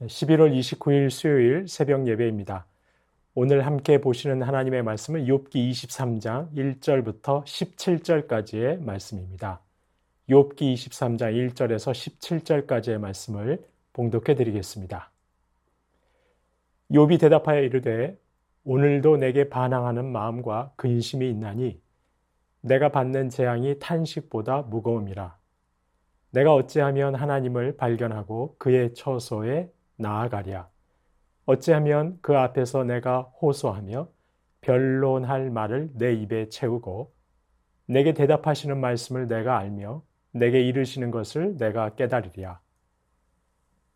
11월 29일 수요일 새벽 예배입니다. 오늘 함께 보시는 하나님의 말씀은 욥기 23장 1절부터 17절까지의 말씀입니다. 욥기 23장 1절에서 17절까지의 말씀을 봉독해 드리겠습니다. 욥이 대답하여 이르되 오늘도 내게 반항하는 마음과 근심이 있나니 내가 받는 재앙이 탄식보다 무거움이라. 내가 어찌하면 하나님을 발견하고 그의 처소에 나아가랴. 어찌하면 그 앞에서 내가 호소하며 변론할 말을 내 입에 채우고 내게 대답하시는 말씀을 내가 알며 내게 이르시는 것을 내가 깨달으랴.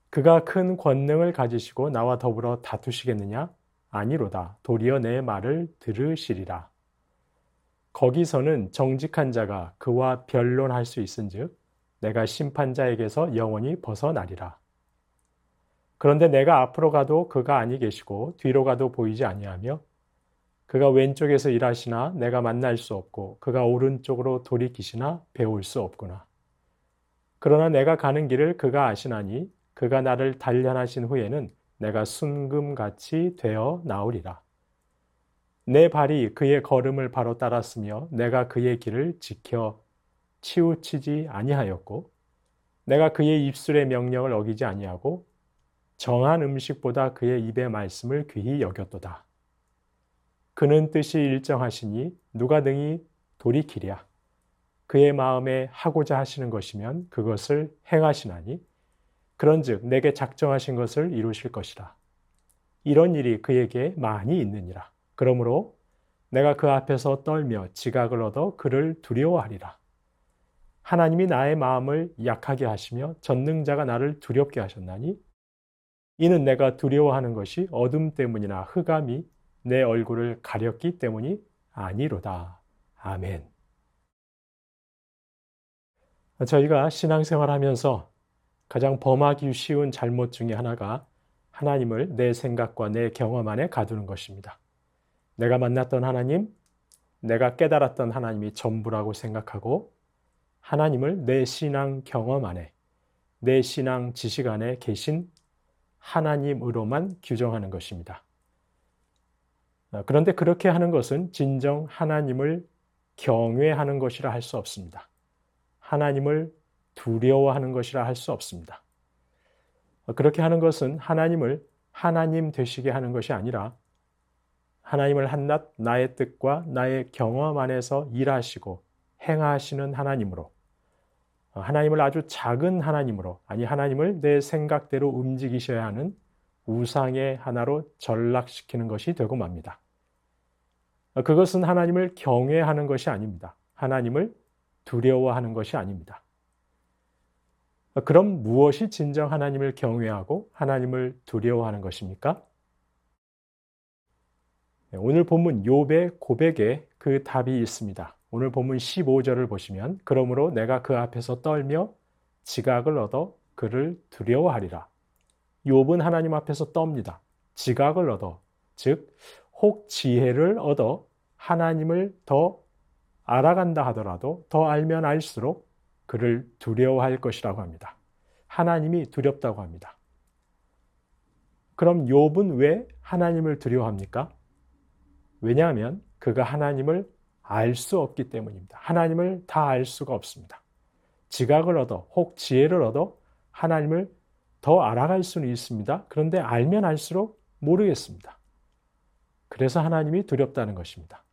그가 큰 권능을 가지시고 나와 더불어 다투시겠느냐? 아니로다. 도리어 내 말을 들으시리라. 거기서는 정직한 자가 그와 변론할 수 있은즉 내가 심판자에게서 영원히 벗어나리라. 그런데 내가 앞으로 가도 그가 아니 계시고 뒤로 가도 보이지 아니하며 그가 왼쪽에서 일하시나 내가 만날 수 없고 그가 오른쪽으로 돌이키시나 배울 수 없구나. 그러나 내가 가는 길을 그가 아시나니 그가 나를 단련하신 후에는 내가 순금같이 되어 나오리라. 내 발이 그의 걸음을 바로 따랐으며 내가 그의 길을 지켜 치우치지 아니하였고 내가 그의 입술의 명령을 어기지 아니하고 정한 음식보다 그의 입의 말씀을 귀히 여겼도다. 그는 뜻이 일정하시니 누가 능히 돌이키랴. 그의 마음에 하고자 하시는 것이면 그것을 행하시나니 그런즉 내게 작정하신 것을 이루실 것이라. 이런 일이 그에게 많이 있느니라. 그러므로 내가 그 앞에서 떨며 지각을 얻어 그를 두려워하리라. 하나님이 나의 마음을 약하게 하시며 전능자가 나를 두렵게 하셨나니 이는 내가 두려워하는 것이 어둠 때문이나 흑암이 내 얼굴을 가렸기 때문이 아니로다. 아멘. 저희가 신앙생활하면서 가장 범하기 쉬운 잘못 중에 하나가 하나님을 내 생각과 내 경험 안에 가두는 것입니다. 내가 만났던 하나님, 내가 깨달았던 하나님이 전부라고 생각하고 하나님을 내 신앙 경험 안에, 내 신앙 지식 안에 계신 하나님으로만 규정하는 것입니다. 그런데 그렇게 하는 것은 진정 하나님을 경외하는 것이라 할 수 없습니다. 하나님을 두려워하는 것이라 할 수 없습니다. 그렇게 하는 것은 하나님을 하나님 되시게 하는 것이 아니라 하나님을 한낱 나의 뜻과 나의 경험 안에서 일하시고 행하시는 하나님으로, 하나님을 아주 작은 하나님으로, 아니 하나님을 내 생각대로 움직이셔야 하는 우상의 하나로 전락시키는 것이 되고 맙니다. 그것은 하나님을 경외하는 것이 아닙니다. 하나님을 두려워하는 것이 아닙니다. 그럼 무엇이 진정 하나님을 경외하고 하나님을 두려워하는 것입니까? 오늘 본문 욥의 고백에 그 답이 있습니다. 오늘 본문 15절을 보시면 그러므로 내가 그 앞에서 떨며 지각을 얻어 그를 두려워하리라. 욥은 하나님 앞에서 떱니다. 지각을 얻어, 즉 혹 지혜를 얻어 하나님을 더 알아간다 하더라도 더 알면 알수록 그를 두려워할 것이라고 합니다. 하나님이 두렵다고 합니다. 그럼 욥은 왜 하나님을 두려워합니까? 왜냐하면 그가 하나님을 알 수 없기 때문입니다. 하나님을 다 알 수가 없습니다. 지각을 얻어 혹 지혜를 얻어 하나님을 더 알아갈 수는 있습니다. 그런데 알면 알수록 모르겠습니다. 그래서 하나님이 두렵다는 것입니다.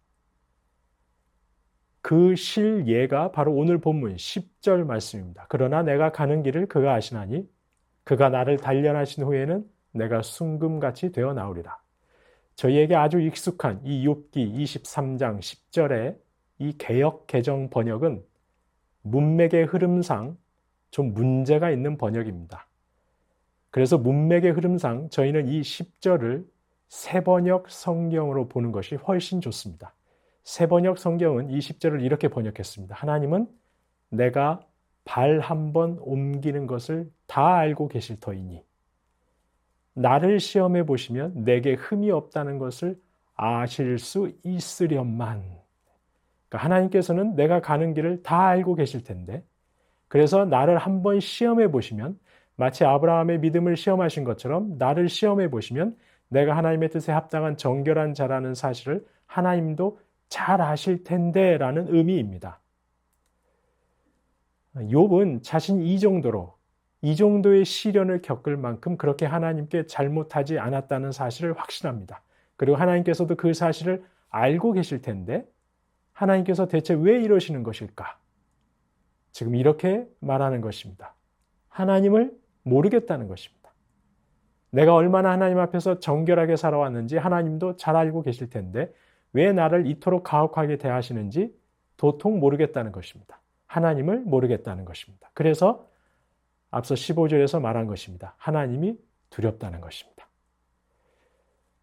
그 실예가 바로 오늘 본문 10절 말씀입니다. 그러나 내가 가는 길을 그가 아시나니 그가 나를 단련하신 후에는 내가 순금같이 되어 나오리라. 저희에게 아주 익숙한 이 욥기 23장 10절의 이 개역 개정 번역은 문맥의 흐름상 좀 문제가 있는 번역입니다. 그래서 문맥의 흐름상 저희는 이 10절을 새번역 성경으로 보는 것이 훨씬 좋습니다. 새번역 성경은 이 10절을 이렇게 번역했습니다. 하나님은 내가 발 한 번 옮기는 것을 다 알고 계실 터이니 나를 시험해 보시면 내게 흠이 없다는 것을 아실 수 있으련만. 그러니까 하나님께서는 내가 가는 길을 다 알고 계실 텐데 그래서 나를 한번 시험해 보시면 마치 아브라함의 믿음을 시험하신 것처럼 나를 시험해 보시면 내가 하나님의 뜻에 합당한 정결한 자라는 사실을 하나님도 잘 아실 텐데 라는 의미입니다. 욥은 자신이 이 정도의 시련을 겪을 만큼 그렇게 하나님께 잘못하지 않았다는 사실을 확신합니다. 그리고 하나님께서도 그 사실을 알고 계실 텐데 하나님께서 대체 왜 이러시는 것일까? 지금 이렇게 말하는 것입니다. 하나님을 모르겠다는 것입니다. 내가 얼마나 하나님 앞에서 정결하게 살아왔는지 하나님도 잘 알고 계실 텐데 왜 나를 이토록 가혹하게 대하시는지 도통 모르겠다는 것입니다. 하나님을 모르겠다는 것입니다. 그래서 앞서 15절에서 말한 것입니다. 하나님이 두렵다는 것입니다.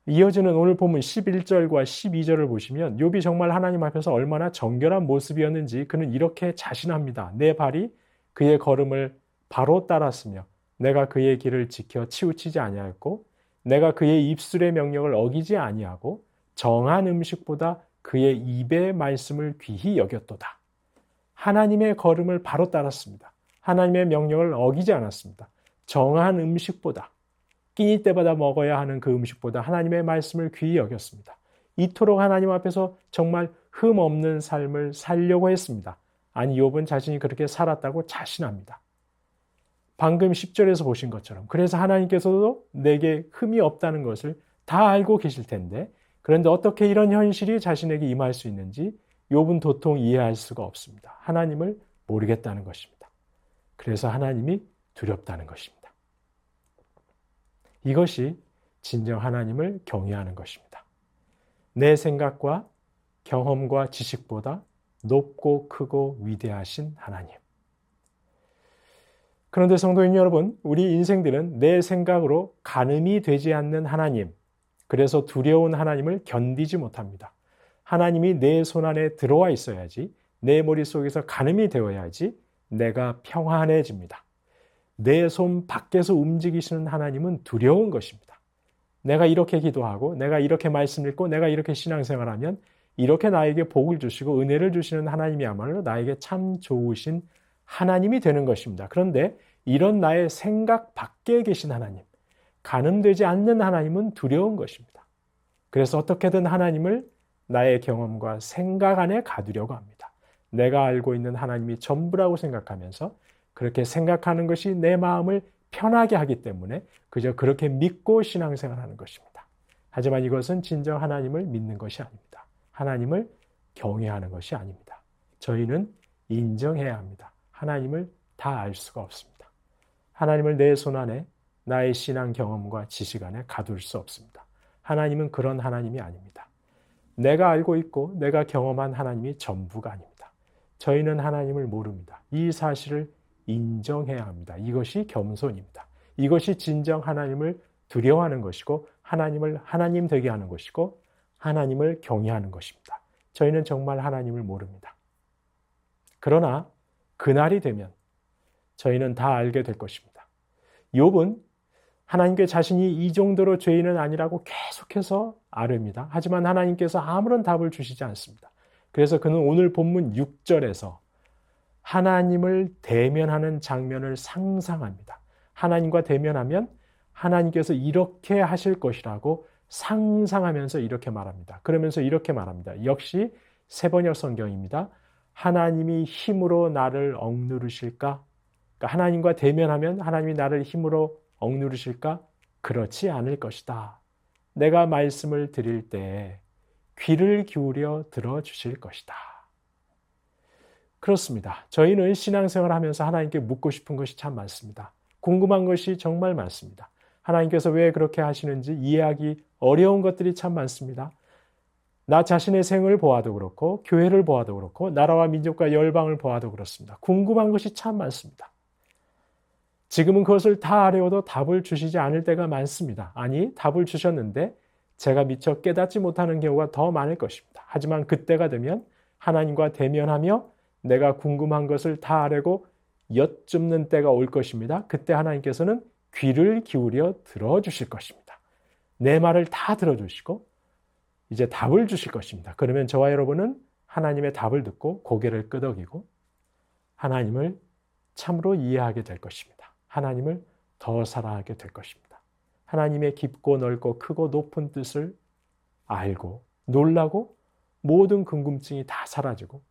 이어지는 오늘 본문 11절과 12절을 보시면 욥이 정말 하나님 앞에서 얼마나 정결한 모습이었는지 그는 이렇게 자신합니다. 내 발이 그의 걸음을 바로 따랐으며 내가 그의 길을 지켜 치우치지 아니하였고 내가 그의 입술의 명령을 어기지 아니하고 정한 음식보다 그의 입의 말씀을 귀히 여겼도다. 하나님의 걸음을 바로 따랐습니다. 하나님의 명령을 어기지 않았습니다. 정한 음식보다 끼니 때마다 먹어야 하는 그 음식보다 하나님의 말씀을 귀히 여겼습니다. 이토록 하나님 앞에서 정말 흠 없는 삶을 살려고 했습니다. 아니 욥은 자신이 그렇게 살았다고 자신합니다. 방금 10절에서 보신 것처럼 그래서 하나님께서도 내게 흠이 없다는 것을 다 알고 계실 텐데 그런데 어떻게 이런 현실이 자신에게 임할 수 있는지 욥은 도통 이해할 수가 없습니다. 하나님을 모르겠다는 것입니다. 그래서 하나님이 두렵다는 것입니다. 이것이 진정 하나님을 경외하는 것입니다. 내 생각과 경험과 지식보다 높고 크고 위대하신 하나님. 그런데 성도님 여러분, 우리 인생들은 내 생각으로 가늠이 되지 않는 하나님, 그래서 두려운 하나님을 견디지 못합니다. 하나님이 내 손 안에 들어와 있어야지, 내 머릿속에서 가늠이 되어야지 내가 평안해집니다. 내 손 밖에서 움직이시는 하나님은 두려운 것입니다. 내가 이렇게 기도하고 내가 이렇게 말씀 읽고 내가 이렇게 신앙생활하면 이렇게 나에게 복을 주시고 은혜를 주시는 하나님이야말로 나에게 참 좋으신 하나님이 되는 것입니다. 그런데 이런 나의 생각 밖에 계신 하나님, 가늠되지 않는 하나님은 두려운 것입니다. 그래서 어떻게든 하나님을 나의 경험과 생각 안에 가두려고 합니다. 내가 알고 있는 하나님이 전부라고 생각하면서 그렇게 생각하는 것이 내 마음을 편하게 하기 때문에 그저 그렇게 믿고 신앙생활하는 것입니다. 하지만 이것은 진정 하나님을 믿는 것이 아닙니다. 하나님을 경외하는 것이 아닙니다. 저희는 인정해야 합니다. 하나님을 다 알 수가 없습니다. 하나님을 내 손 안에 나의 신앙 경험과 지식 안에 가둘 수 없습니다. 하나님은 그런 하나님이 아닙니다. 내가 알고 있고 내가 경험한 하나님이 전부가 아닙니다. 저희는 하나님을 모릅니다. 이 사실을 인정해야 합니다. 이것이 겸손입니다. 이것이 진정 하나님을 두려워하는 것이고 하나님을 하나님 되게 하는 것이고 하나님을 경외하는 것입니다. 저희는 정말 하나님을 모릅니다. 그러나 그날이 되면 저희는 다 알게 될 것입니다. 욥은 하나님께 자신이 이 정도로 죄인은 아니라고 계속해서 아뢰입니다. 하지만 하나님께서 아무런 답을 주시지 않습니다. 그래서 그는 오늘 본문 6절에서 하나님을 대면하는 장면을 상상합니다. 하나님과 대면하면 하나님께서 이렇게 하실 것이라고 상상하면서 이렇게 말합니다. 그러면서 이렇게 말합니다. 역시 세번역 성경입니다. 하나님이 힘으로 나를 억누르실까? 그러니까 하나님과 대면하면 하나님이 나를 힘으로 억누르실까? 그렇지 않을 것이다. 내가 말씀을 드릴 때 귀를 기울여 들어주실 것이다. 그렇습니다. 저희는 신앙생활을 하면서 하나님께 묻고 싶은 것이 참 많습니다. 궁금한 것이 정말 많습니다. 하나님께서 왜 그렇게 하시는지 이해하기 어려운 것들이 참 많습니다. 나 자신의 생을 보아도 그렇고 교회를 보아도 그렇고 나라와 민족과 열방을 보아도 그렇습니다. 궁금한 것이 참 많습니다. 지금은 그것을 다 아뢰어도 답을 주시지 않을 때가 많습니다. 아니, 답을 주셨는데 제가 미처 깨닫지 못하는 경우가 더 많을 것입니다. 하지만 그때가 되면 하나님과 대면하며 내가 궁금한 것을 다 아뢰고 여쭙는 때가 올 것입니다. 그때 하나님께서는 귀를 기울여 들어주실 것입니다. 내 말을 다 들어주시고 이제 답을 주실 것입니다. 그러면 저와 여러분은 하나님의 답을 듣고 고개를 끄덕이고 하나님을 참으로 이해하게 될 것입니다. 하나님을 더 사랑하게 될 것입니다. 하나님의 깊고 넓고 크고 높은 뜻을 알고 놀라고 모든 궁금증이 다 사라지고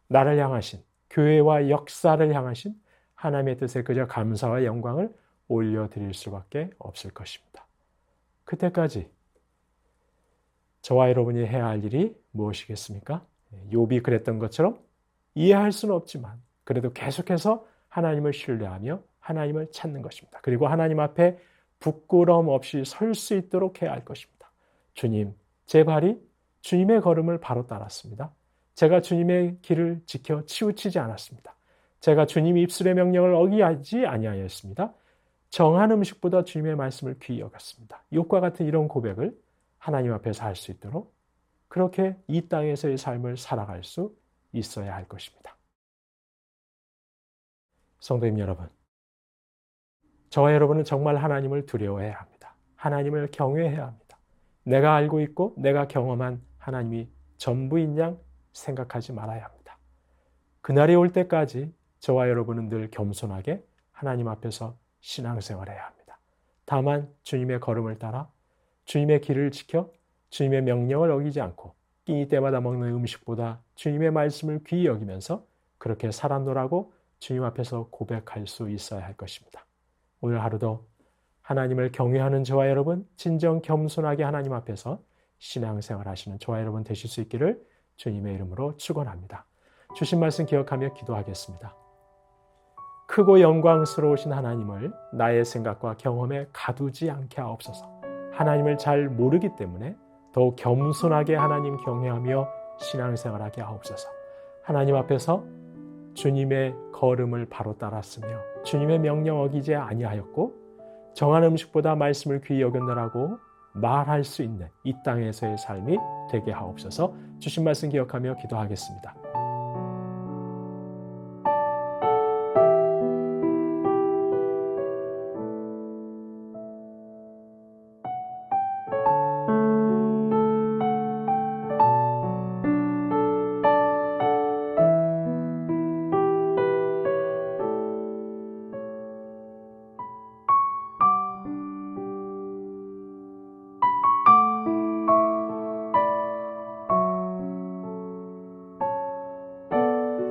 나를 향하신 교회와 역사를 향하신 하나님의 뜻에 그저 감사와 영광을 올려드릴 수밖에 없을 것입니다. 그때까지 저와 여러분이 해야 할 일이 무엇이겠습니까? 욥이 그랬던 것처럼 이해할 수는 없지만 그래도 계속해서 하나님을 신뢰하며 하나님을 찾는 것입니다. 그리고 하나님 앞에 부끄러움 없이 설 수 있도록 해야 할 것입니다. 주님, 제 발이 주님의 걸음을 바로 따랐습니다. 제가 주님의 길을 지켜 치우치지 않았습니다. 제가 주님 입술의 명령을 어기지 아니하였습니다. 정한 음식보다 주님의 말씀을 귀히 여겼습니다. 욥과 같은 이런 고백을 하나님 앞에서 할 수 있도록 그렇게 이 땅에서의 삶을 살아갈 수 있어야 할 것입니다. 성도님 여러분, 저와 여러분은 정말 하나님을 두려워해야 합니다. 하나님을 경외해야 합니다. 내가 알고 있고 내가 경험한 하나님이 전부인 양 생각하지 말아야 합니다. 그날이 올 때까지 저와 여러분은 늘 겸손하게 하나님 앞에서 신앙생활해야 합니다. 다만 주님의 걸음을 따라 주님의 길을 지켜 주님의 명령을 어기지 않고 끼니 때마다 먹는 음식보다 주님의 말씀을 귀히 여기면서 그렇게 살았노라고 주님 앞에서 고백할 수 있어야 할 것입니다. 오늘 하루도 하나님을 경외하는 저와 여러분, 진정 겸손하게 하나님 앞에서 신앙생활 하시는 저와 여러분 되실 수 있기를 주님의 이름으로 축원합니다. 주신 말씀 기억하며 기도하겠습니다. 크고 영광스러우신 하나님을 나의 생각과 경험에 가두지 않게 하옵소서. 하나님을 잘 모르기 때문에 더욱 겸손하게 하나님 경외하며 신앙생활하게 하옵소서. 하나님 앞에서 주님의 걸음을 바로 따랐으며 주님의 명령 어기지 아니하였고 정한 음식보다 말씀을 귀히 여겼노라고 말할 수 있는 이 땅에서의 삶이 되게 하옵소서. 주신 말씀 기억하며 기도하겠습니다.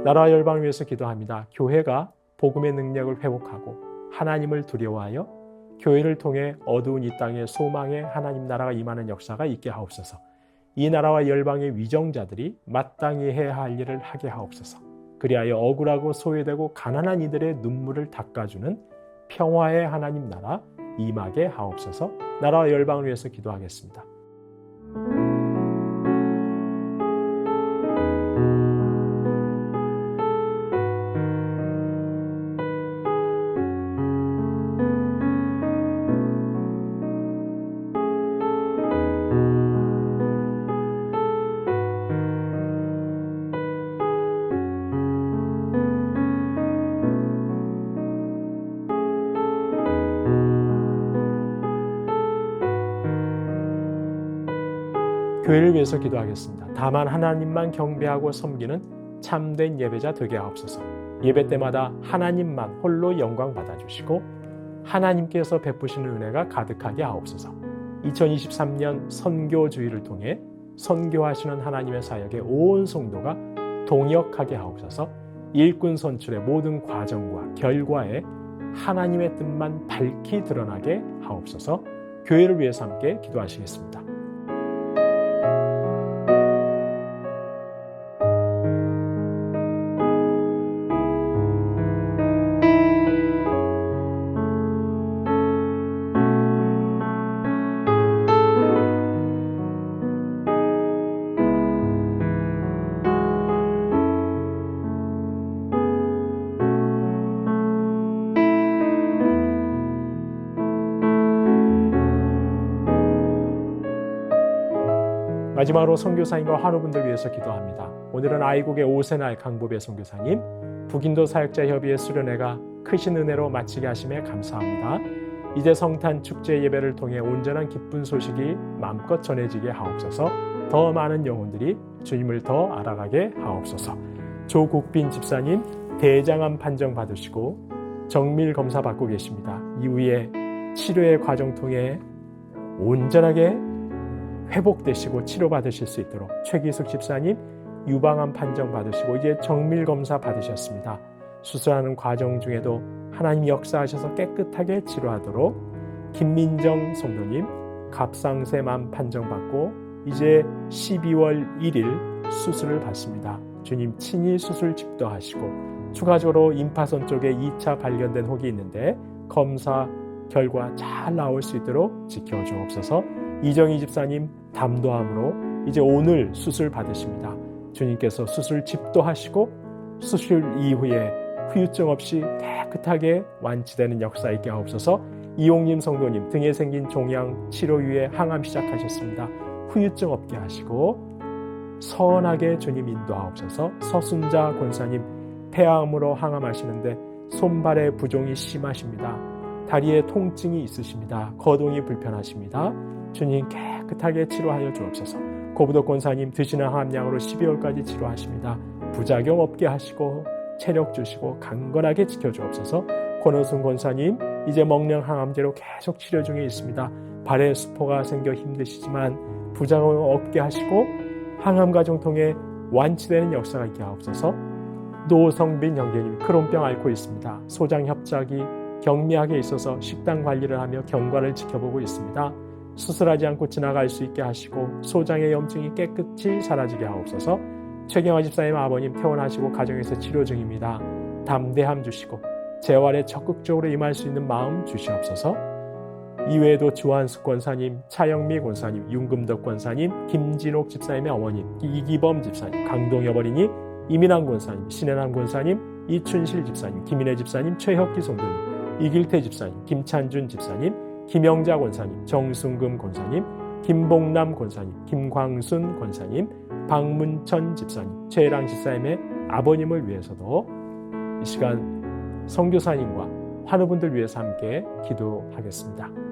나라와 열방을 위해서 기도합니다. 교회가 복음의 능력을 회복하고 하나님을 두려워하여 교회를 통해 어두운 이 땅의 소망에 하나님 나라가 임하는 역사가 있게 하옵소서. 이 나라와 열방의 위정자들이 마땅히 해야 할 일을 하게 하옵소서. 그리하여 억울하고 소외되고 가난한 이들의 눈물을 닦아주는 평화의 하나님 나라 임하게 하옵소서. 나라와 열방을 위해서 기도하겠습니다. 교회를 위해서 기도하겠습니다. 다만 하나님만 경배하고 섬기는 참된 예배자 되게 하옵소서. 예배 때마다 하나님만 홀로 영광 받아주시고 하나님께서 베푸시는 은혜가 가득하게 하옵소서. 2023년 선교주의를 통해 선교하시는 하나님의 사역에 온 성도가 동역하게 하옵소서. 일꾼 선출의 모든 과정과 결과에 하나님의 뜻만 밝히 드러나게 하옵소서. 교회를 위해서 함께 기도하시겠습니다. 마지막으로 선교사님과 환우분들 위해서 기도합니다. 오늘은 아이국의 오세날 강보배 선교사님, 북인도 사역자협의회 수련회가 크신 은혜로 마치게 하심에 감사합니다. 이제 성탄 축제 예배를 통해 온전한 기쁜 소식이 마음껏 전해지게 하옵소서. 더 많은 영혼들이 주님을 더 알아가게 하옵소서. 조국빈 집사님 대장암 판정 받으시고 정밀 검사 받고 계십니다. 이후에 치료의 과정 통해 온전하게 회복되시고 치료받으실 수 있도록 최기숙 집사님 유방암 판정 받으시고 이제 정밀 검사 받으셨습니다. 수술하는 과정 중에도 하나님 역사하셔서 깨끗하게 치료하도록 김민정 성도님 갑상샘암 판정받고 이제 12월 1일 수술을 받습니다. 주님 친히 수술 집도하시고 추가적으로 임파선 쪽에 2차 발견된 혹이 있는데 검사 결과 잘 나올 수 있도록 지켜주옵소서. 이정희 집사님 담도함으로 이제 오늘 수술 받으십니다. 주님께서 수술 집도하시고 수술 이후에 후유증 없이 깨끗하게 완치되는 역사 있게 하옵소서. 이용님 성도님 등에 생긴 종양 치료 후에 항암 시작하셨습니다. 후유증 없게 하시고 선하게 주님 인도하옵소서. 서순자 권사님 폐암으로 항암하시는데 손발의 부종이 심하십니다. 다리에 통증이 있으십니다. 거동이 불편하십니다. 주님 깨끗하게 치료하여 주옵소서. 고부도 권사님 드시는 항암약으로 12월까지 치료하십니다. 부작용 없게 하시고 체력 주시고 강건하게 지켜주옵소서. 권호순 권사님 이제 먹는 항암제로 계속 치료 중에 있습니다. 발에 수포가 생겨 힘드시지만 부작용 없게 하시고 항암 과정 통해 완치되는 역사가 있게 하옵소서. 노성빈 형제님 크론병 앓고 있습니다. 소장 협작이 경미하게 있어서 식단 관리를 하며 경과를 지켜보고 있습니다. 수술하지 않고 지나갈 수 있게 하시고 소장의 염증이 깨끗이 사라지게 하옵소서. 최경화 집사님 아버님 퇴원하시고 가정에서 치료 중입니다. 담대함 주시고 재활에 적극적으로 임할 수 있는 마음 주시옵소서. 이외에도 주한숙 권사님, 차영미 권사님, 윤금덕 권사님, 김진옥 집사님의 어머님, 이기범 집사님, 강동엽 어린이, 이민환 권사님, 신혜남 권사님, 이춘실 집사님, 김인혜 집사님, 최혁기 성도님, 이길태 집사님, 김찬준 집사님, 김영자 권사님, 정순금 권사님, 김봉남 권사님, 김광순 권사님, 박문천 집사님, 최혜랑 집사님의 아버님을 위해서도 이 시간 선교사님과 환우분들 위해서 함께 기도하겠습니다.